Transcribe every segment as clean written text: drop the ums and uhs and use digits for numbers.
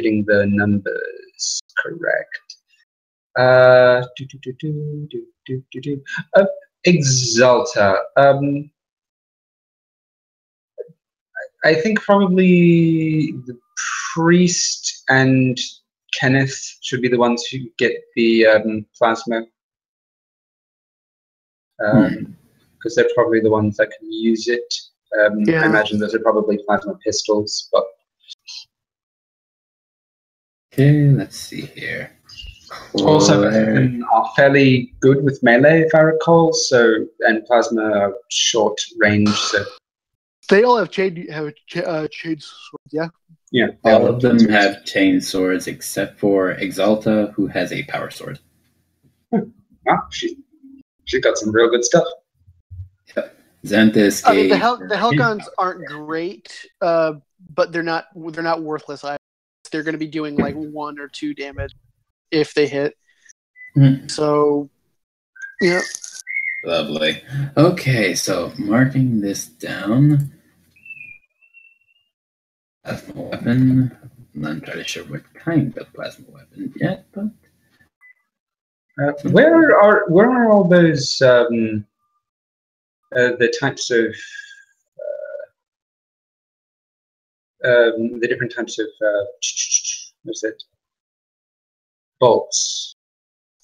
getting the numbers correct. Exalta. I think probably the priest and Kenneth should be the ones who get the plasma. Because they're probably the ones that can use it. I imagine those are probably plasma pistols, but... Okay, let's see here. Also, are fairly good with melee, if I recall. So, and plasma are short range. So they all have chain swords, yeah. Yeah, all of them have chain swords except for Exalta, who has a power sword. Wow, she got some real good stuff. Yep. Xanthus. I mean, the Hellguns aren't great, but they're not worthless. They're going to be doing like 1 or 2 damage if they hit. So, yeah. Lovely. Okay, so marking this down. Plasma weapon. I'm not entirely sure what kind of plasma weapon yet, but where are all those the types of the different types of what's it? Bolts.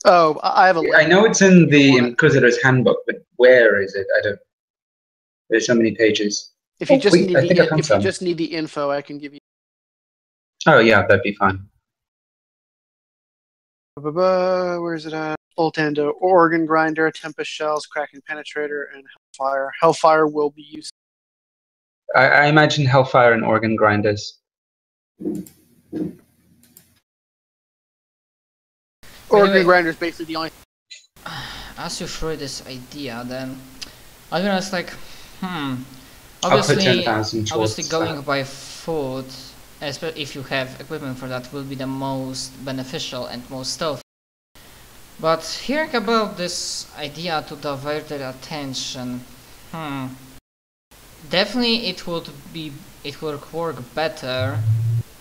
Oh, I have a. I know it's in the Inquisitor's Handbook, but where is it? I don't. There's so many pages. If you just need the info, I can give you. Oh yeah, that'd be fine. Where is it at? Voltando, Organ Grinder, Tempest Shells, Kraken Penetrator, and Hellfire. Hellfire will be used. I imagine Hellfire and Organ Grinders. Organ Grinder is basically the only. As you throw this idea, then I was like, Obviously going by foot, especially if you have equipment for that, will be the most beneficial and most stealthy. But hearing about this idea to divert their attention, definitely it would work better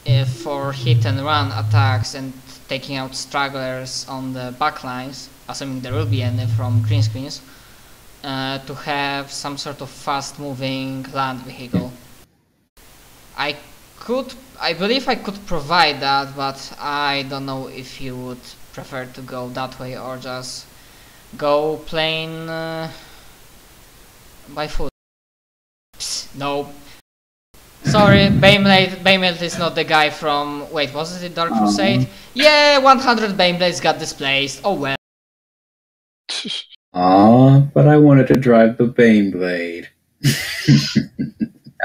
if for hit and run attacks and taking out stragglers on the backlines, assuming there will be any from green screens, to have some sort of fast moving land vehicle. I believe I could provide that, but I don't know if you would prefer to go that way or just go plain by foot. Psst, no. Sorry, Beyblade is not the guy from... Wait, was it Dark Crusade? Yeah, 100 Beyblades got displaced. Oh well. But I wanted to drive the Beyblade.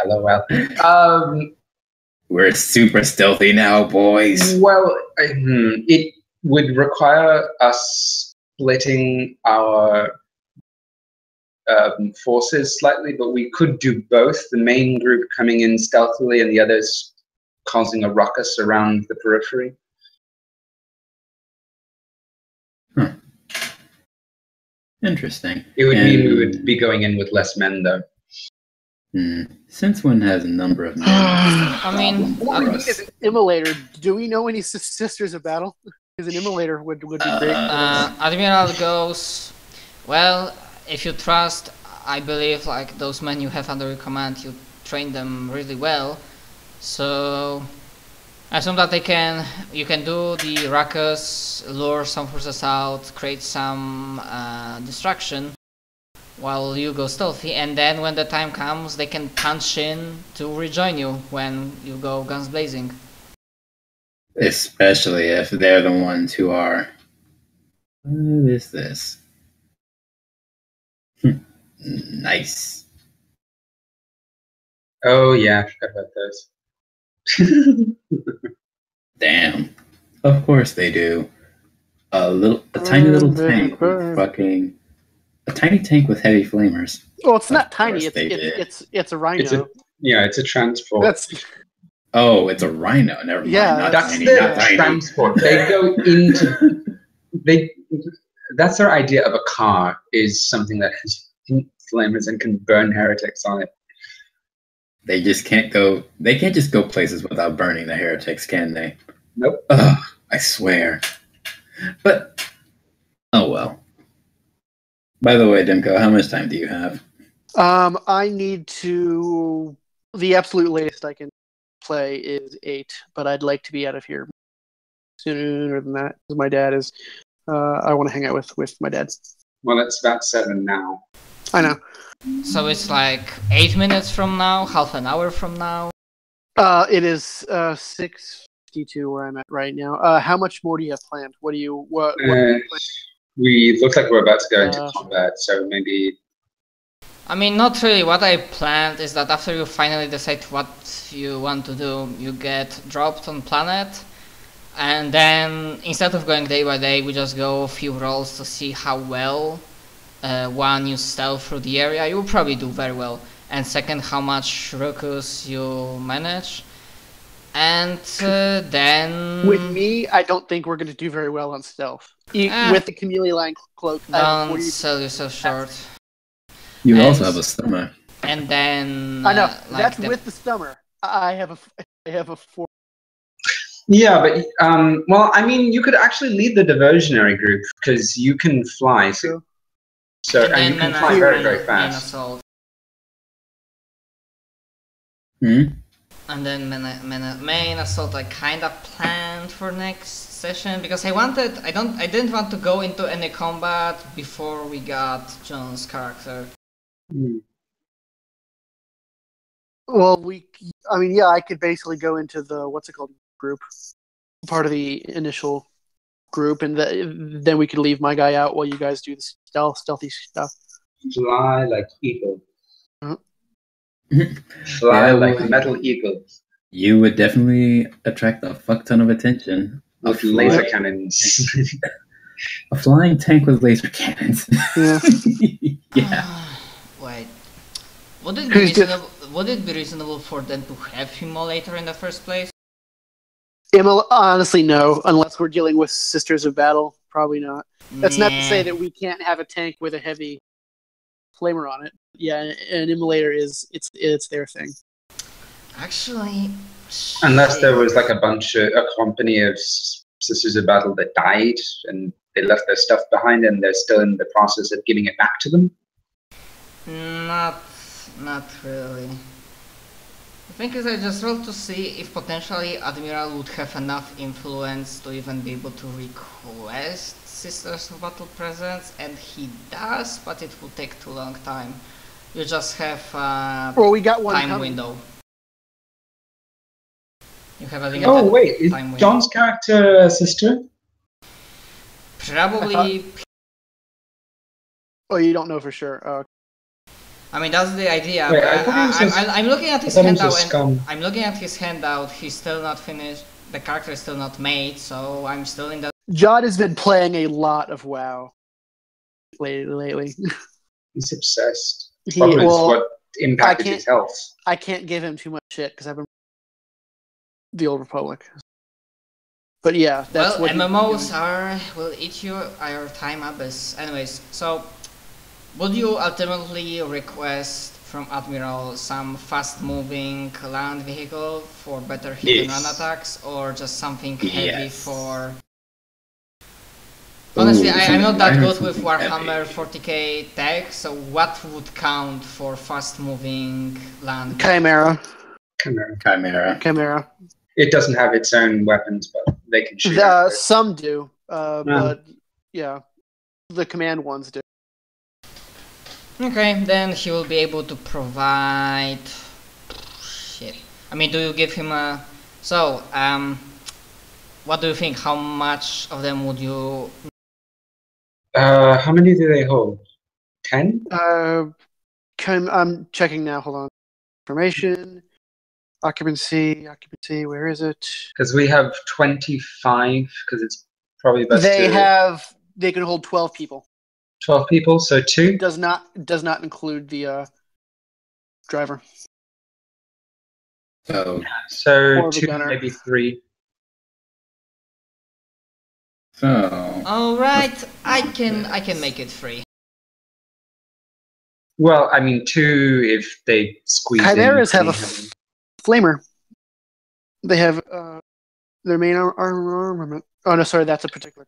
LOL. We're super stealthy now, boys. Well, it would require us splitting our forces slightly, but we could do both. The main group coming in stealthily and the others causing a ruckus around the periphery. Interesting. It would mean we would be going in with less men, though. Since one has a number of men. I mean, what we need is an immolator. Do we know any Sisters of Battle? Because an immolator would be great. Admiral goes, well, if you trust, I believe, like those men you have under your command, you train them really well. So I assume that you can do the ruckus, lure some forces out, create some distraction while you go stealthy, and then when the time comes, they can punch in to rejoin you when you go guns blazing. Especially if they're the ones who are... What is this? Nice. Oh yeah, I forgot about those. Damn. Of course they do. A tiny little tank with a tiny tank with heavy flamers. Well, it's not tiny. It's a Rhino. It's a transport. Oh, it's a Rhino. Never mind. Yeah, that's their transport. They go into. That's their idea of a car. Is something that has flamers and can burn heretics on it. They just can't go. They can't just go places without burning the heretics, can they? Nope. Ugh, I swear. But, oh well. By the way, Dimko, how much time do you have? I need to. The absolute latest I can play is 8, but I'd like to be out of here sooner than that. Because my dad is. I want to hang out with my dad. Well, it's about 7 now. I know. So it's like 8 minutes from now, half an hour from now. It is 6:52 where I'm at right now. How much more do you have planned? What do you what? We look like we're about to go into combat, so maybe. I mean, not really. What I planned is that after you finally decide what you want to do, you get dropped on planet, and then instead of going day by day, we just go a few rolls to see how well one, you stealth through the area. You will probably do very well, and second, how much ruckus you manage. And then with me, I don't think we're going to do very well on stealth. With the chameleon line cloak. Don't sell yourself short. You also have a stomach. And then I know that's with the stomach. I have a 4. Yeah, but well, I mean, you could actually lead the diversionary group because you can fly. So and you can fly very, very fast. And then main assault I kind of planned for next session because I didn't want to go into any combat before we got John's character. Well, I could basically go into the group, part of the initial group, and then we could leave my guy out while you guys do the stealthy stuff. Fly like eagle. Fly like a metal eagle. You would definitely attract a fuck ton of attention. With laser cannons. A flying tank with laser cannons. Yeah. Yeah. Wait. Would it be reasonable for them to have him later in the first place? Honestly, no. Unless we're dealing with Sisters of Battle, probably not. That's not to say that we can't have a tank with a heavy flamer on it. Yeah, an immolator it's their thing. Actually, unless there was like a company of Sisters of Battle that died and they left their stuff behind and they're still in the process of giving it back to them. Not really. The thing is, I just rolled to see if potentially Admiral would have enough influence to even be able to request Sisters of Battle presence, and he does, but it will take too long time. You just have we got one time window. You have a limited time is window. John's character a sister? Probably. Oh, you don't know for sure. I mean, that's the idea. Wait, I'm looking at his handout, and I'm looking at his handout. He's still not finished. The character is still not made, so I'm still in the. John has been playing a lot of WoW lately. He's obsessed. What impacted his health. I can't give him too much shit because I've been the Old Republic. But yeah, that's what MMOs will eat your time abyss. Anyways, so. Would you ultimately request from Admiral some fast-moving land vehicle for better hit-and-run attacks, or just something heavy for... Honestly, I'm not that good with Warhammer 40k tech, so what would count for fast-moving land? Chimera. It doesn't have its own weapons, but they can shoot. Some do, but yeah, the command ones do. Okay, then he will be able to provide... Shit. I mean, do you give him a... So, what do you think? How much of them would you... How many do they hold? 10? I'm checking now, hold on. Information, occupancy, where is it? Because we have 25, because it's probably best They can hold 12 people. 12 people, so 2? Does not include the driver. So 2, maybe 3. So. All right, I can make it 3. Well, I mean 2 if they squeeze. Chimeras have a flamer. They have Their main armament. Oh no, sorry, that's a particular.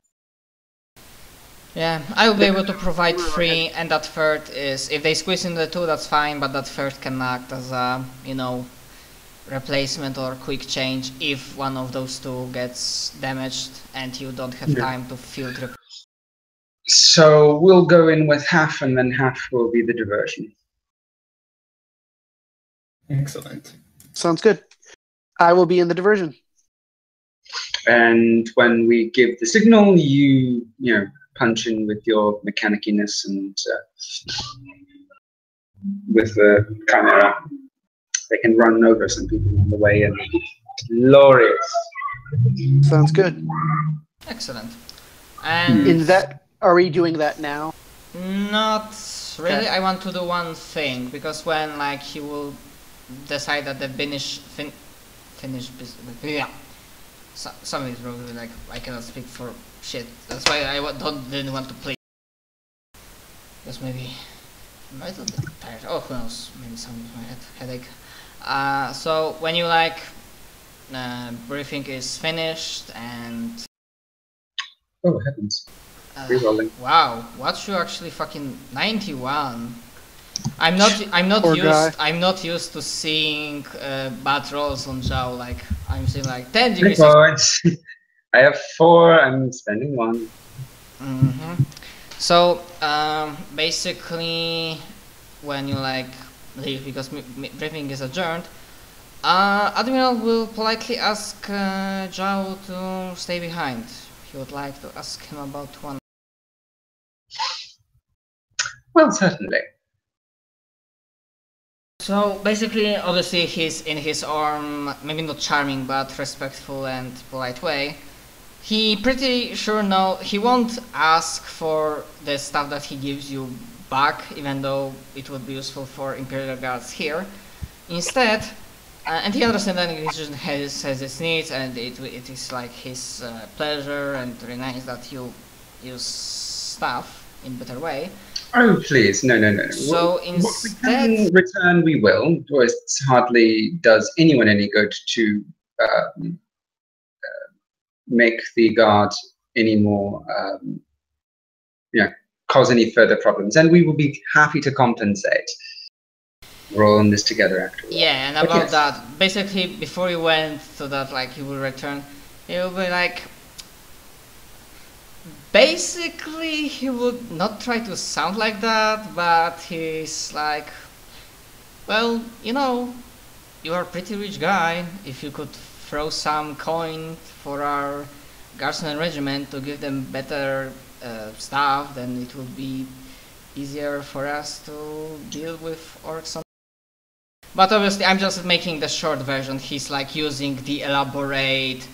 Yeah, I will be able to provide 3, and that third is, if they squeeze in the 2, that's fine, but that third can act as a, replacement or quick change if one of those 2 gets damaged and you don't have time to field repair. So we'll go in with half, and then half will be the diversion. Excellent. Sounds good. I will be in the diversion. And when we give the signal, you punch in with your mechaniciness and with the camera. They can run over some people on the way, and glorious. Sounds good. Excellent. And are we doing that now? Not really. Okay. I want to do one thing, because when he will decide that the finish business. Yeah. Something is wrong with I cannot speak for shit. That's why I didn't want to play. Because maybe I'm a little bit tired. Oh, who knows? Maybe something with my headache. So when you briefing is finished and Oh heavens! Rerolling. Wow, what's you actually fucking 91? I'm not used to seeing bad rolls on Zhao. I'm seeing 10 degrees. 3 points. I have 4. I'm spending 1. So basically, when you leave, because briefing is adjourned, Admiral will politely ask Zhao to stay behind. He would like to ask him about one. Well, certainly. So basically, obviously, he's in his own, maybe not charming, but respectful and polite way. He pretty sure he won't ask for the stuff that he gives you back, even though it would be useful for Imperial Guards here. Instead, and he understands that he just has his needs, and it is his pleasure and very nice that you use stuff in better way. Oh, please, no. So instead, in return, we will. It hardly does anyone any good to make the guard any more, cause any further problems, and we will be happy to compensate. We're all in this together, after all. Yeah, and about that, basically, before you went to that, you will return, he will be basically, he would not try to sound like that, but he's well, you are a pretty rich guy. If you could throw some coin for our Guardsman regiment to give them better stuff, then it would be easier for us to deal with orcs. But obviously, I'm just making the short version. He's using the elaborate,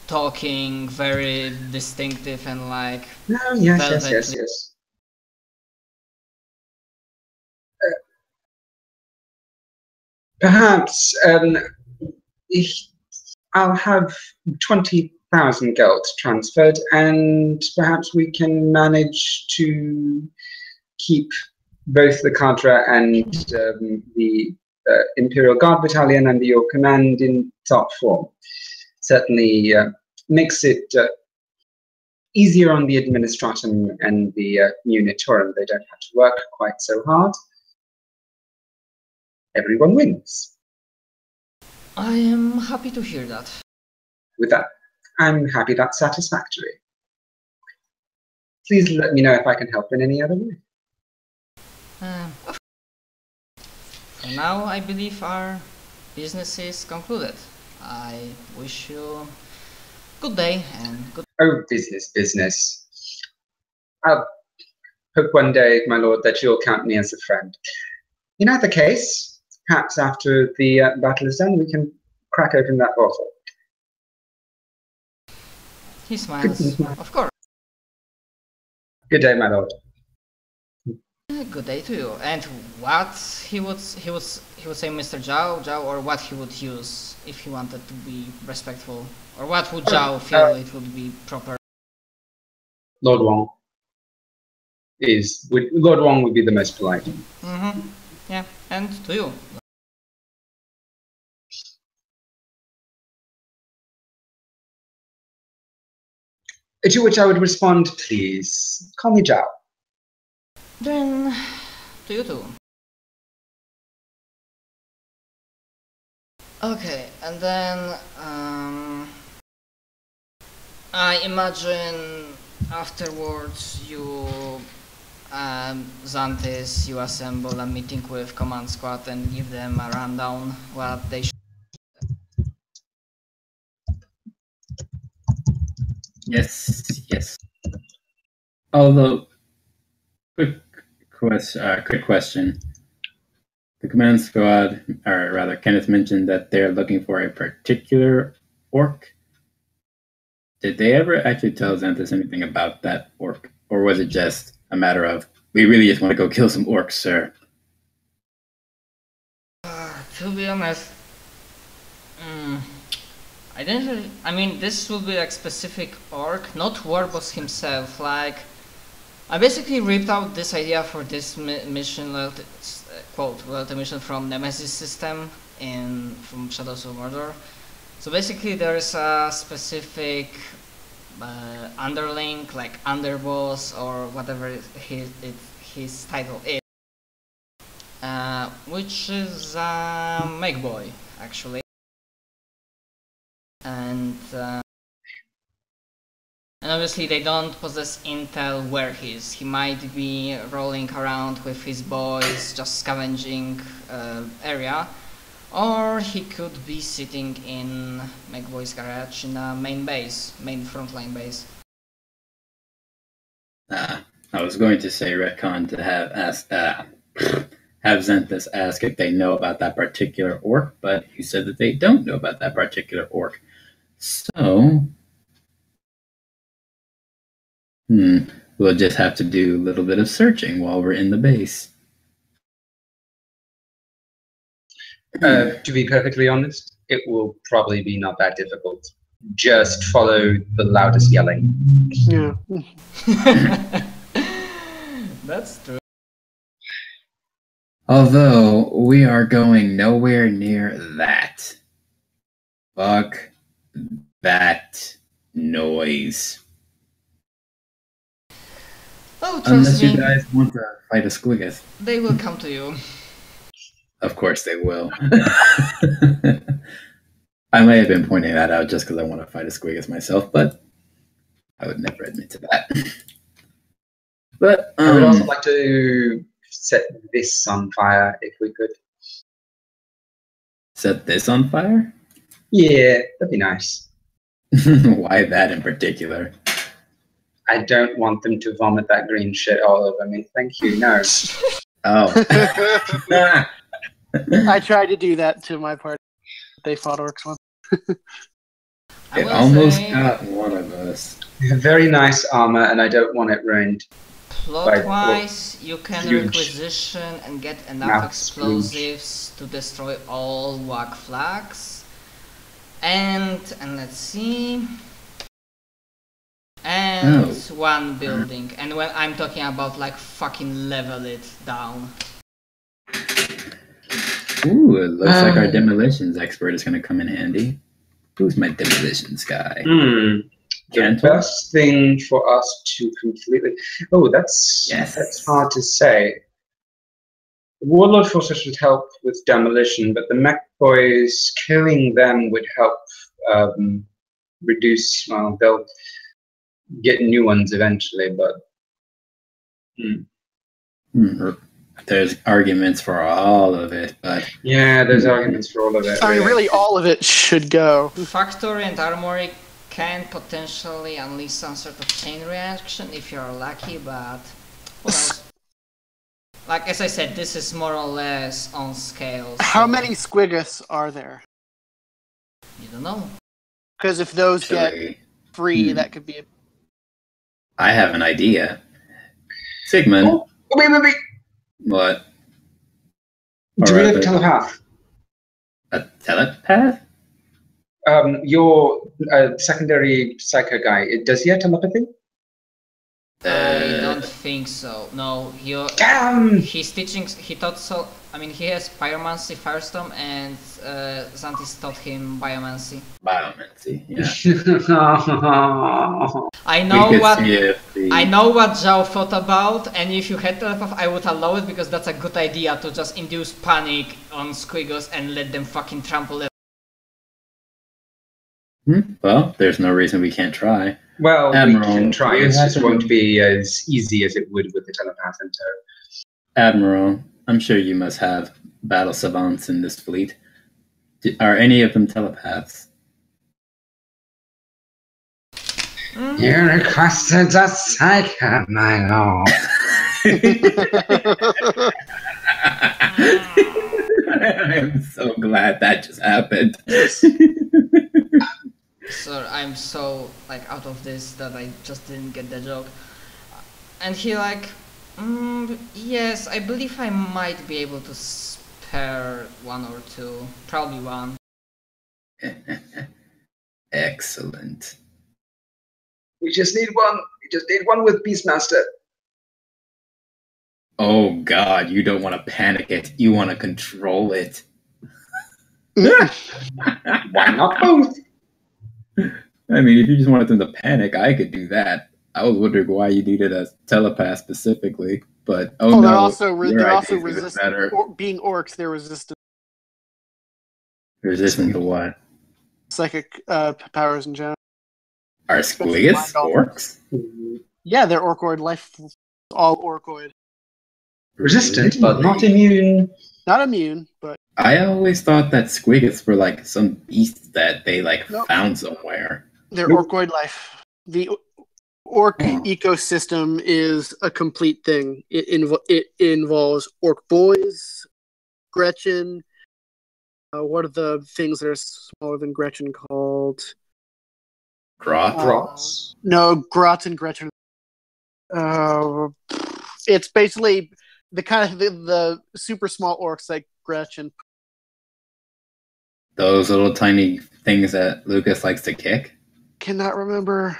talking, very distinctive and Yes. Perhaps I'll have 20,000 geld transferred, and perhaps we can manage to keep both the cadre and the Imperial Guard Battalion under your command in top form. Certainly makes it easier on the Administratum and the Unitorum. They don't have to work quite so hard. Everyone wins. I am happy to hear that. With that, I'm happy that's satisfactory. Please let me know if I can help in any other way. For now, I believe our business is concluded. I wish you good day and good. Oh, business. I'll hope one day, my lord, that you'll count me as a friend. In either case, perhaps after the battle is done, we can crack open that bottle. He smiles. Of course. Good day, my lord. Good day to you. And what he would say, Mr. Zhao, or what he would use if he wanted to be respectful, or what would Zhao feel it would be proper? Lord Wong would be the most polite. Yeah, and to you. To which I would respond, please, call me Zhao. Then, to you too. Okay, and then I imagine afterwards you, Xanthis, you assemble a meeting with command squad and give them a rundown what they should. Yes. Although, quick question. The command squad, or rather, Kenneth mentioned that they're looking for a particular orc. Did they ever actually tell Xanthus anything about that orc? Or was it just a matter of, we really just want to go kill some orcs, sir? To be honest, I didn't really, I mean, this will be like specific orc, not Warboss himself. Like, I basically ripped out this idea for this mission, quote, loyalty mission from Nemesis system from Shadows of Mordor. So basically there's a specific underling, like underboss or whatever his title is, which is Make Boy, actually. And obviously they don't possess intel where he is. He might be rolling around with his boys, just scavenging area, or he could be sitting in McBoy's garage in a main frontline base. I was going to say retcon to have Xanthus ask if they know about that particular orc, but you said that they don't know about that particular orc. So, we'll just have to do a little bit of searching while we're in the base. To be perfectly honest, it will probably be not that difficult. Just follow the loudest yelling. Yeah. That's true. Although, we are going nowhere near that. Fuck that noise. Oh, trust Unless me, you guys want to fight a Squiggoth. they will come to you. Of course they will. I may have been pointing that out just because I want to fight a Squiggoth myself, but I would never admit to that. But I would also like to set this on fire if we could. Set this on fire? Yeah, that'd be nice. Why that in particular? I don't want them to vomit that green shit all over me. Thank you. No. Oh. I tried to do that to my party. They fought orcs once. It almost got one of us. Very nice armor, and I don't want it ruined. Plot-wise, you can requisition and get enough explosives to destroy all WAC flags. And let's see. And one building. And when I'm talking about like fucking level it down. Ooh, it looks like our demolitions expert is going to come in handy. Who's my demolitions guy? The best thing for us to completely... Oh, that's hard to say. Warlord forces would help with demolition, but the mech boys, killing them would help reduce... Well, they'll get new ones eventually, but... There's arguments for all of it, but... Yeah, there's arguments for all of it. I mean, really, all of it should go. Factory and armory can potentially unleash some sort of chain reaction if you're lucky, but... Who knows? Like, as I said, this is more or less on scale. So how many Squiggoths are there? You don't know. Because if those get free, that could be... I have an idea. Sigmund. Oh, wait. What? Do we have a telepath? A telepath? Your secondary psycho guy, does he have telepathy? I don't think so. No, he's teaching. He taught so. I mean, he has pyromancy, firestorm, and Xantis taught him biomancy. Biomancy, yeah. I know what Zhao thought about, and if you had telepath, I would allow it because that's a good idea to just induce panic on Squiggles and let them fucking trample it. Well, there's no reason we can't try. Well, Admiral, we can try. It just won't be as easy as it would with the telepath in tow. Admiral, I'm sure you must have battle savants in this fleet. Are any of them telepaths? You requested a psycho, my lord. I'm so glad that just happened. Sir, I'm so out of this that I just didn't get the joke. And he yes, I believe I might be able to spare one or two, probably one. Excellent. We just need one. We just need one with Beastmaster. Oh God, you don't want to panic it. You want to control it. Why not both? I mean, if you just wanted them to panic, I could do that. I was wondering why you needed a telepath specifically, but no, they're also resistant. Being orcs, they're resistant. Resistant to what? Psychic powers in general. Are Squiggles orcs? Yeah, they're orcoid life. All orcoid. Resistant, but not immune. Not immune, but I always thought that Squiggles were some beast that they found somewhere. They're orcoid life. The orc ecosystem is a complete thing. It involves orc boys, Gretchen. What are the things that are smaller than Gretchen called? Grots? No, Grots and Gretchen. It's basically the kind of the super small orcs like Gretchen. Those little tiny things that Lucas likes to kick? Cannot remember.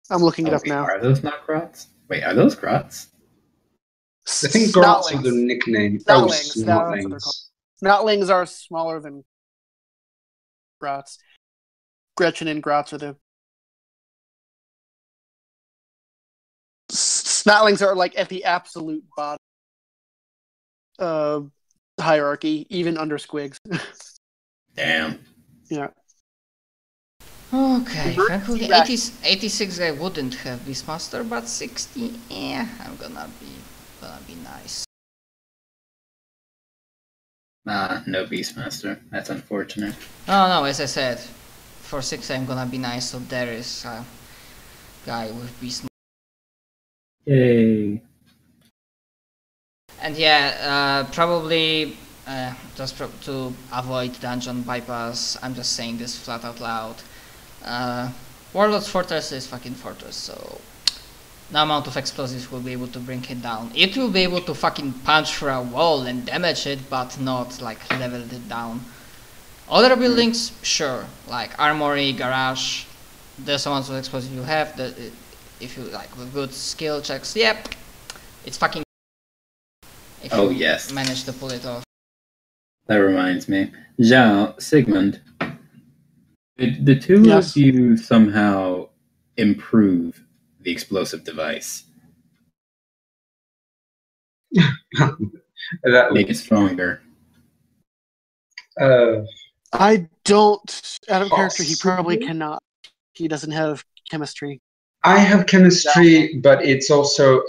I'm looking it up now. Are those not Grots? Wait, are those Grots? I think Grots are the nickname. Snotlings. Snotlings are smaller than Grots. Gretchen and Grots are the... Snotlings are at the absolute bottom hierarchy, even under Squigs. Damn. Yeah. Okay, thankfully 86 guy wouldn't have Beastmaster, but 60, I'm gonna be nice. No Beastmaster. That's unfortunate. No, as I said, for 60 I'm gonna be nice, so there is a guy with Beastmaster. Yay. And probably just to avoid dungeon bypass, I'm just saying this flat out loud. Warlord's Fortress is fucking fortress, so no amount of explosives will be able to bring it down. It will be able to fucking punch through a wall and damage it, but not level it down. Other buildings, sure, armory, garage, there's amounts of explosives you have. If you with good skill checks, yep, it's fucking. If you manage to pull it off. That reminds me, Zhao, Sigmund. Did the two of you somehow improve the explosive device? Make it stronger. I don't. Out of character, he probably cannot. He doesn't have chemistry. I have chemistry, but it's also...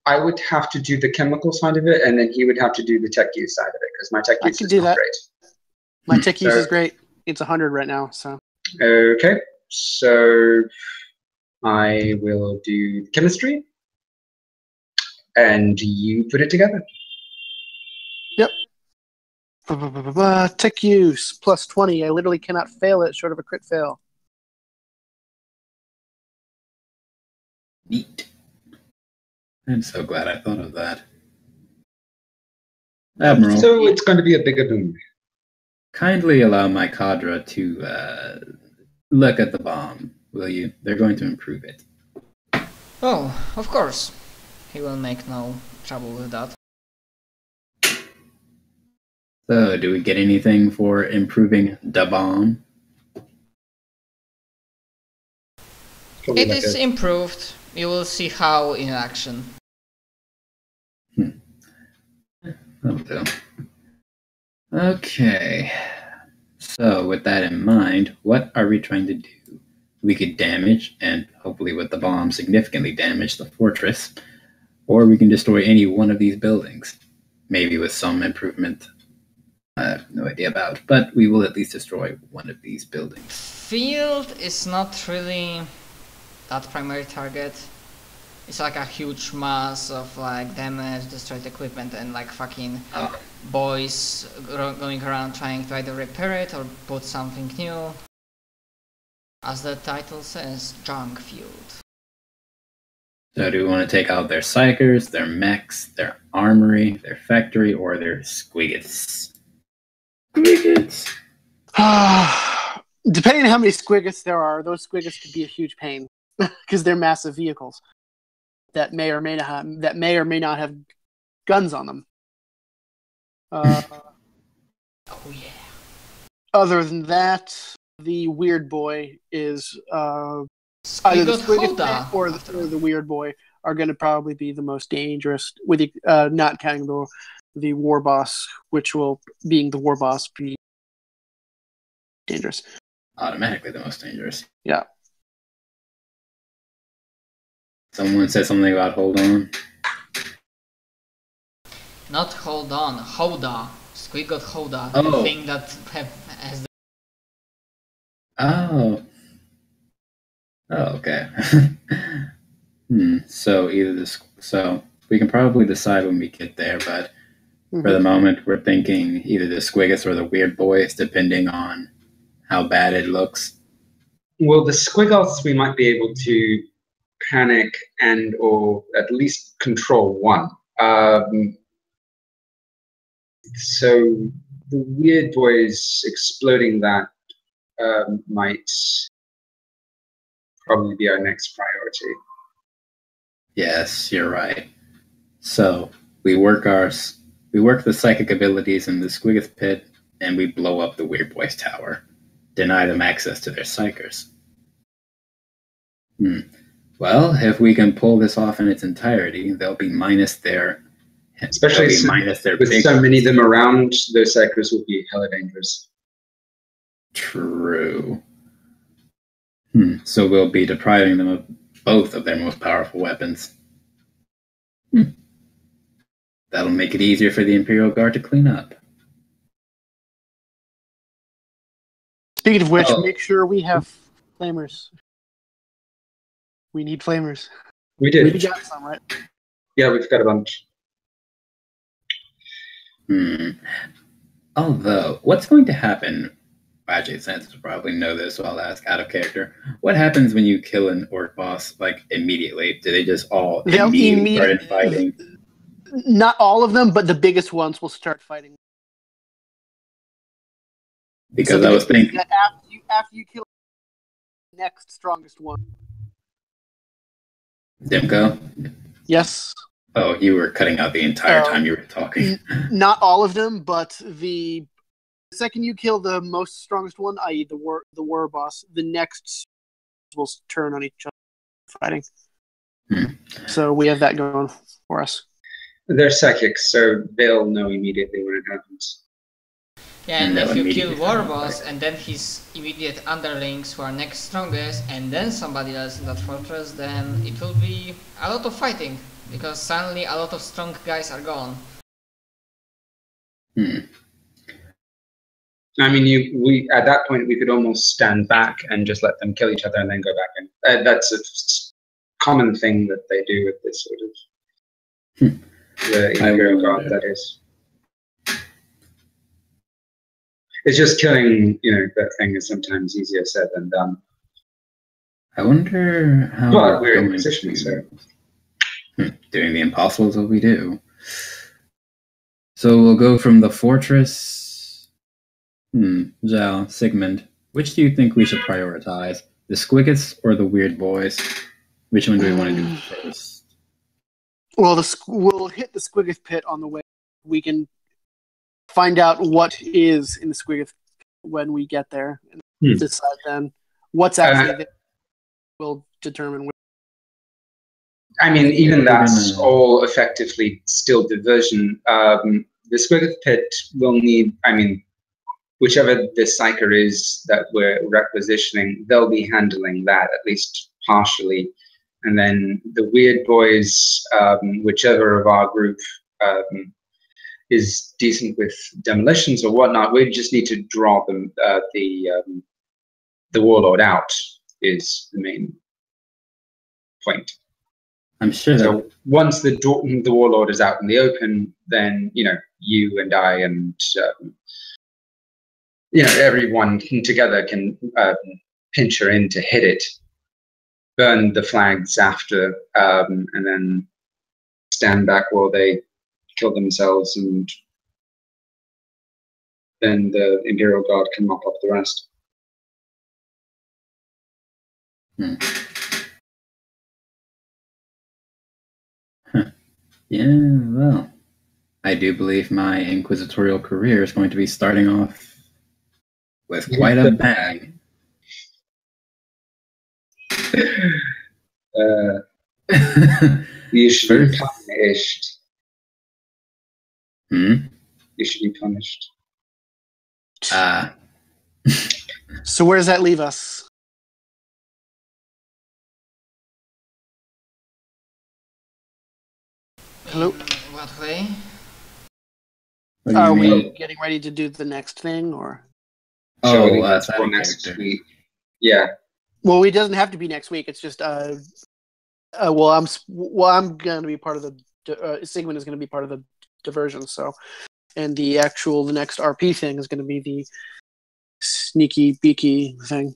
I would have to do the chemical side of it, and then he would have to do the tech use side of it, because my tech use is not great. My tech use is great. It's 100 right now, so... Okay, so I will do chemistry, and you put it together. Yep. Tech use, plus 20. I literally cannot fail it short of a crit fail. Neat. I'm so glad I thought of that. Admiral. So it's going to be a bigger boom. Kindly allow my cadre to look at the bomb, will you? They're going to improve it. Oh, of course. He will make no trouble with that. So, do we get anything for improving the bomb? Probably It like is improved. You will see how in action. That'll do. Okay. So, with that in mind, what are we trying to do? We could damage, and hopefully with the bomb significantly damage the fortress, or we can destroy any one of these buildings. Maybe with some improvement I have no idea about, but we will at least destroy one of these buildings. Field is not really that primary target. It's like a huge mass of like damage, destroyed equipment, and like fucking boys going around trying to either repair it or put something new. As the title says, junk field. So do we want to take out their psychers, their mechs, their armory, their factory, or their squiggets? Squiggets! Depending on how many squiggets there are, those squiggets could be a huge pain because they're massive vehicles that may or may not have guns on them. Oh yeah. Other than that, the weird boy is either the squigget mech or the weird boy are going to probably be the most dangerous, with not counting the war boss, which will, being the war boss, be dangerous. Automatically the most dangerous. Yeah. Someone said something about hold on. Not hold on, Hoda. Squiggot Hoda. Oh. The thing that has the... Oh. Oh, okay. So so we can probably decide when we get there, but for the moment we're thinking either the squiggets or the weird boys, depending on how bad it looks. Well, the squiggoths we might be able to panic and or at least control one. So the weird boys exploding that might probably be our next priority. Yes, you're right. So we work the psychic abilities in the squiggets pit, and we blow up the weird boys tower. Deny them access to their psychers. Well, if we can pull this off in its entirety, they'll be minus their... Especially with so many of them around, those psychers will be hella dangerous. True. So we'll be depriving them of both of their most powerful weapons. That'll make it easier for the Imperial Guard to clean up. Speaking of which, make sure we have flamers. We need flamers. We did. We got some, right? Yeah, we've got a bunch. Although, what's going to happen? Actually, Santos will probably know this, so I'll ask out of character. What happens when you kill an orc boss, like, immediately? Do they just all immediately start fighting? Not all of them, but the biggest ones will start fighting. Because I was thinking... After you kill the next strongest one. Dimko? Yes. Oh, you were cutting out the entire time you were talking. Not all of them, but the second you kill the most strongest one, i.e. the war boss, the next will turn on each other fighting. So we have that going for us. They're psychics, so they'll know immediately when it happens. Yeah, and if you kill war boss and then his immediate underlings who are next strongest, and then somebody else in that fortress, then it will be a lot of fighting. Because suddenly a lot of strong guys are gone. I mean, we at that point we could almost stand back and just let them kill each other and then go back in. That's a common thing that they do with this sort of the Imperial Guard. That is, it's just killing. That thing is sometimes easier said than done. I wonder how. But we're in position, so. Doing the impossible is what we do. So we'll go from the fortress. Zhao, Sigmund, which do you think we should prioritize? The squiggets or the weird boys? Which one do we want to do first? Well, we'll hit the Squiggoth pit on the way. We can find out what is in the Squiggoth pit when we get there, and decide then what's actually there. Will determine. I mean, even that's all effectively still diversion. The Squiggoth pit will need. I mean, whichever the psyker is that we're requisitioning, they'll be handling that at least partially. And then the weird boys, whichever of our group is decent with demolitions or whatnot, we just need to draw them. The warlord out is the main point. I'm sure. So once the warlord is out in the open, then you and I and everyone together can pinch her in to hit it. Burn the flags after, and then stand back while they kill themselves, and then the Imperial Guard can mop up the rest. Yeah, well, I do believe my inquisitorial career is going to be starting off with quite a bang. You should be punished. You should be punished. So where does that leave us? Hello? What way? Are we getting ready to do the next thing, or? That's for next week. Yeah. Well, it doesn't have to be next week. It's just I'm going to be part of the Sigmund is going to be part of the diversion. So, and the next RP thing is going to be the sneaky beaky thing.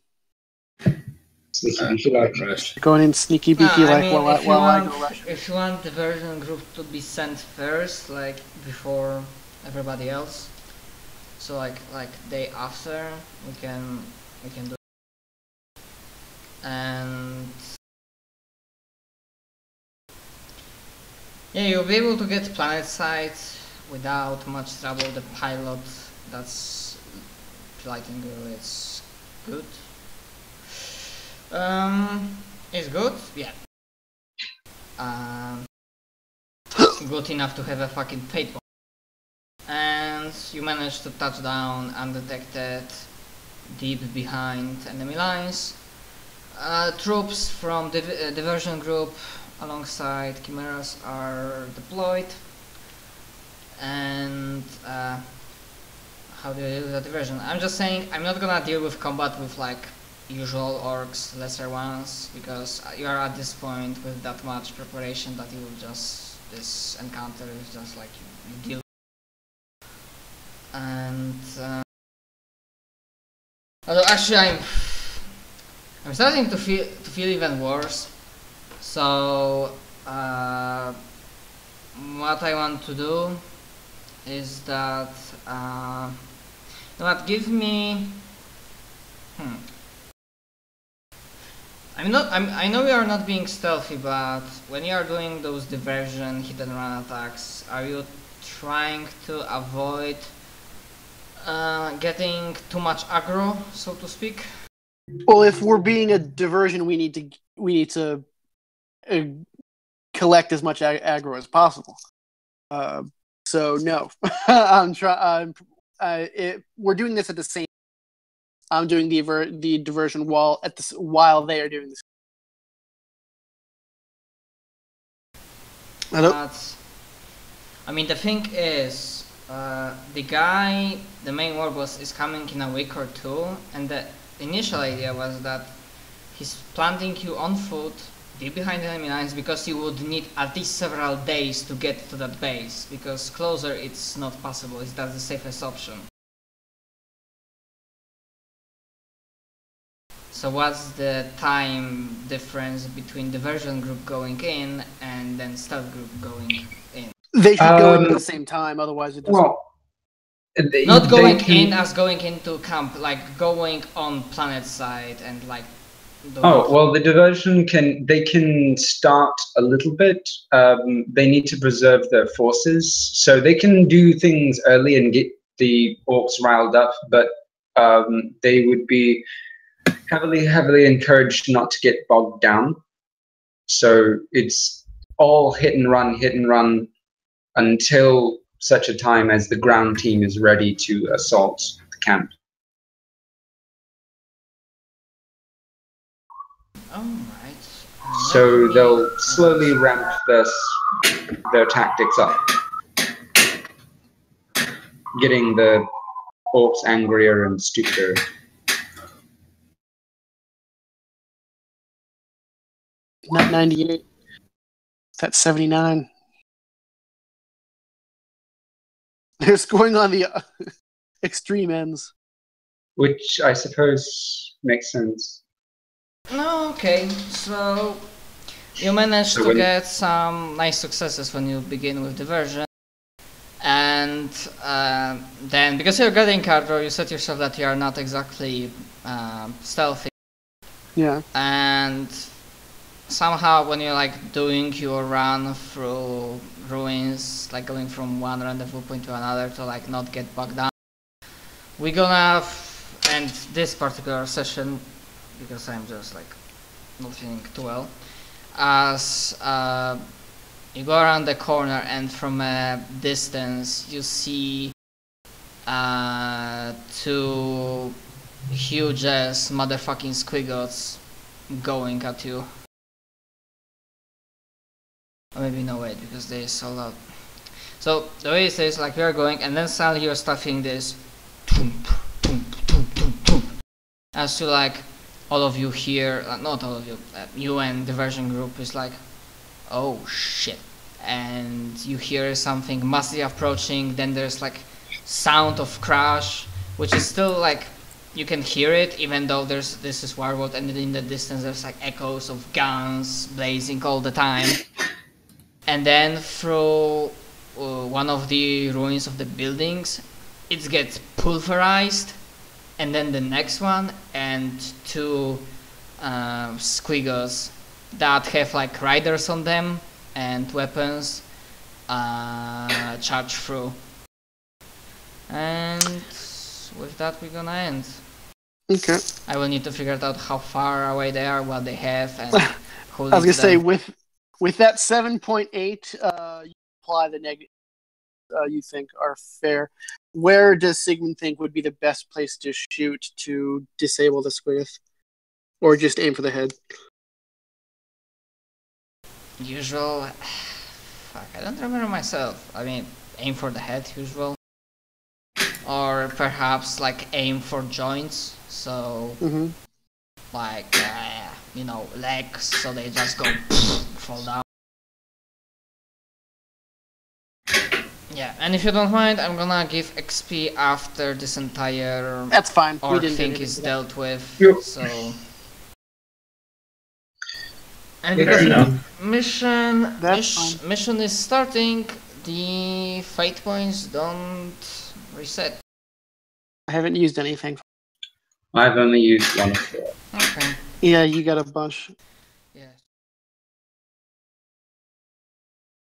Going in sneaky beaky while I go rush. If you want the diversion group to be sent first, like before everybody else, so like day after, we can do it. And yeah, you'll be able to get planet side without much trouble. The pilot that's piloting you is good. It's good, yeah. Good enough to have a fucking fate bomb. And you managed to touch down undetected, deep behind enemy lines. Troops from the diversion group alongside chimeras are deployed. And how do you do the diversion? I'm just saying, I'm not gonna deal with combat with like usual orcs, lesser ones, because you are at this point with that much preparation that you will just, this encounter is just like you deal. And although actually I'm starting to feel even worse. So what I want to do is that give me I know we are not being stealthy, but when you are doing those diversion hit and run attacks, are you trying to avoid getting too much aggro, so to speak? Well, if we're being a diversion, we need to collect as much aggro as possible. So no, we're doing this at the same. I'm doing the diversion while they are doing this. Hello? I mean, the thing is, the main war boss is coming in a week or two, and the initial idea was that he's planting you on foot, deep behind enemy lines, because you would need at least several days to get to that base, because closer it's not possible, that's the safest option. So what's the time difference between diversion group going in and then stealth group going in? They should go in at the same time, otherwise it doesn't... Well, going in as going into camp, like going on planet side and like Oh, well, the diversion can start a little bit. They need to preserve their forces, so they can do things early and get the orcs riled up, but they would be heavily encouraged not to get bogged down. So it's all hit and run until such a time as the ground team is ready to assault the camp. Alright. So they'll slowly ramp their tactics up, getting the orcs angrier and stupider. Not 98. That's 79. They're scoring on the extreme ends. Which I suppose makes sense. Okay, so you managed to get some nice successes when you begin with diversion, and then because you're getting cargo, you set yourself that you are not exactly stealthy. Yeah. And somehow when you're like doing your run through ruins, like going from one rendezvous point to another to like not get bogged down, we're gonna end this particular session, because I'm just like not feeling too well, as you go around the corner and from a distance you see two huge ass motherfucking squiggles going at you. Or maybe no, wait, because they so loud. So the way it is, like we are going, and then suddenly you're stuffing this as to like all of you here, not all of you, you and diversion group is like, oh shit, and you hear something massively approaching. Then there's like sound of crash, which is still like you can hear it even though this is Warworld, and in the distance there's like echoes of guns blazing all the time. And then through one of the ruins of the buildings it gets pulverized, and then the next one, and two squiggles that have like riders on them and weapons charge through. And with that we're gonna end. Okay. I will need to figure out how far away they are, what they have, and who I was gonna leads say them. with that 7.8, you apply the negative you think are fair. Where does Sigmund think would be the best place to shoot to disable the squiggles, or just aim for the head? Usual. Fuck, I don't remember myself. I mean, aim for the head, usual. Or perhaps like aim for joints. So, like, you know, legs, so they just go fall down. Yeah, and if you don't mind, I'm gonna give XP after this entire That's fine. orc thing is dealt with. Yep. So. And because mission is starting, the fate points don't reset. I haven't used anything. I've only used one of four. Okay. Yeah, you got a bunch. Yeah.